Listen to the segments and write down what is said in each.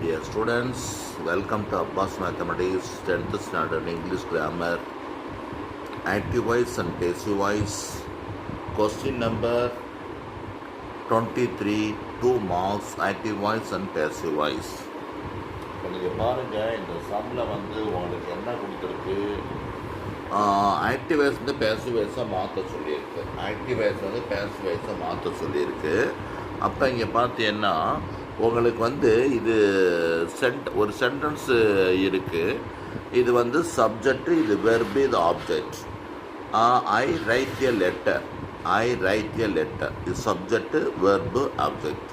Dear students, welcome to Abbas Mathematics 10th Standard English Grammar. Active voice and passive voice. Question number 23, 2 marks, active voice and passive voice. நீங்கள் பாருங்கள், இந்த சம்மில் உங்களுக்கு என்ன கொடுத்துருக்கு, active voice passive வாய்ஸாக மாற்ற சொல்லியிருக்கு. ஆக்டிவ் வாய்ஸ் பேசிவ் வாய்ஸாக மாற்ற சொல்லியிருக்கு. அப்போ இங்கே பார்த்தீங்கன்னா உங்களுக்கு இது ஒரு சென்டென்ஸு இருக்குது. இது சப்ஜெக்ட், இது வெர்பு, இது object. I write a letter, I write a letter, இது subject, verb, object.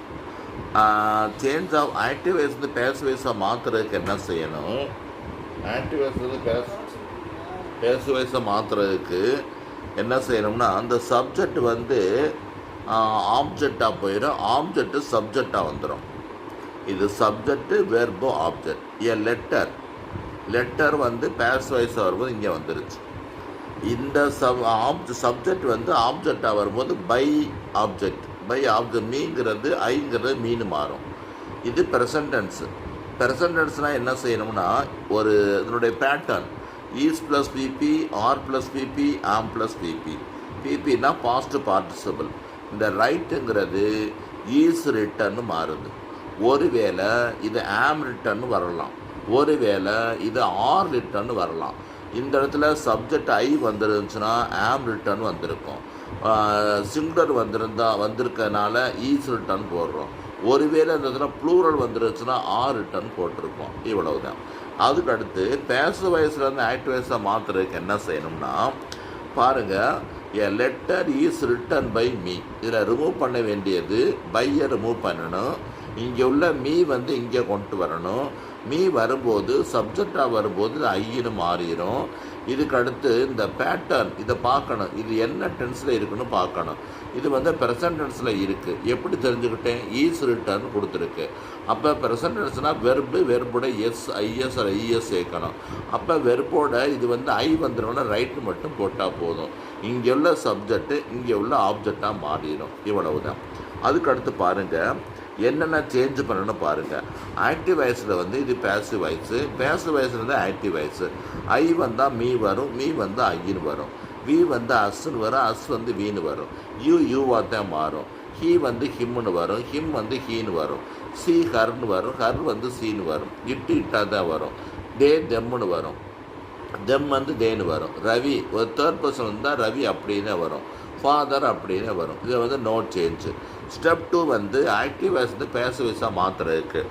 Change of active voice passive வாய்ஸாக மாற்றுறதுக்கு என்ன செய்யணும்? ஆக்டிவ் வாய்ஸ் பேசிவ் வாய்ஸாக மாற்றுறதுக்கு என்ன செய்யணும்னா, அந்த சப்ஜெக்ட் ஆப்ஜெக்டாக போயிடும், ஆப்ஜெக்ட் சப்ஜெக்டாக வந்துடும். இது subject, verb, object. A letter, letter passive வாய்ஸாக வரும்போது இங்கே வந்துருச்சு. இந்த சப்ஜெக்ட் ஆப்ஜெக்டாக வரும்போது பை ஆப்ஜெக்ட், மீங்கிறது ஐங்கிறது மீன் மாறும். இது ப்ரெசன்ட் டென்ஸு. ப்ரெசன்ட் டென்ஸ்னால் என்ன செய்யணும்னா, இதனுடைய pattern is plus PP, are plus PP, am plus PP. பிபின்னா பாஸ்ட் பார்ட்டிசிபிள். இந்த ரைட்டுங்கிறது ஈஸ் ரிட்டர்னு மாறுது. ஒருவேளை இது ஆம் ரிட்டர்னு வரலாம், ஒருவேளை இது ஆர் ரிட்டர்னு வரலாம். இந்த இடத்துல சப்ஜெக்ட் ஐ வந்துருந்துச்சுன்னா ஆம் ரிட்டர்ன் வந்திருக்கும். சிங்குலர் வந்திருக்கனால ஈஸ் ரிட்டர்ன் போடுறோம். ஒருவேளை இந்த இடத்துல ப்ளூரல் வந்துருச்சுன்னா ஆர் ரிட்டர்ன் போட்டிருக்கோம். இவ்வளவு தான். அதுக்கடுத்து பேசிவ் வாய்ஸ்லேருந்து ஆக்டிவ் வாய்ஸாக மாற்றுறதுக்கு என்ன செய்யணும்னா, பாருங்கள், a letter is written by me. இதில் ரிமூவ் பண்ண வேண்டியது பையை ரிமூவ் பண்ணணும். இங்கே உள்ள மீ இங்கே கொண்டு வரணும். மீ வரும்போது சப்ஜெக்டாக வரும்போது இது ஐன்னு மாறிடும். இதுக்கடுத்து இந்த பேட்டர்ன் இதை பார்க்கணும், இது என்ன டென்ஸில் இருக்குன்னு பார்க்கணும். இது ப்ரெசன்ட் டென்ஸில் இருக்குது. எப்படி தெரிஞ்சுக்கிட்டேன்? ஈஸ் ரிட்டர்ன் கொடுத்துருக்கு. அப்போ ப்ரெசன்ட் டென்ஸ்னால் வெர்போட ஐஎஸ் ஐஎஸ் சேர்க்கணும். அப்போ வெர்போட இது ஐ வந்துடும்னா ரைட்டு மட்டும் போட்டால் போதும். இங்கே உள்ள சப்ஜெக்ட்டு இங்கே உள்ள ஆப்ஜெக்டாக மாறிடும். இவ்வளவு தான். அதுக்கடுத்து பாருங்கள், என்னென்ன சேஞ்ச் பண்ணணும்னு பாருங்கள். ஆக்டிவ் வாய்ஸில் இது பேசிவ் வாய்ஸு, பேசிவ் வாய்ஸில் ஆக்டிவ் வாய்ஸு. ஐ வந்தால் மீ வரும், மீ ஐன்னு வரும். வி அஸ்ன்னு வரும், அஸ் வீன்னு வரும். யூவாக தான் மாறும். ஹீ ஹிம்னு வரும், ஹிம் ஹீன்னு வரும். சி ஹர்னு வரும், ஹர் சீன்னு வரும். இட்டாக தான் வரும். தெம்முன்னு வரும், தெம் தேன்னு வரும். ரவி ஒரு தேர்ட் பர்சன் வந்தால் ரவி அப்படின்னே வரும். ஃபாதர் அப்படின்னே வரும். இது no change. Step 2 active voice passive வாய்ஸாக மாற்றுறதுக்கு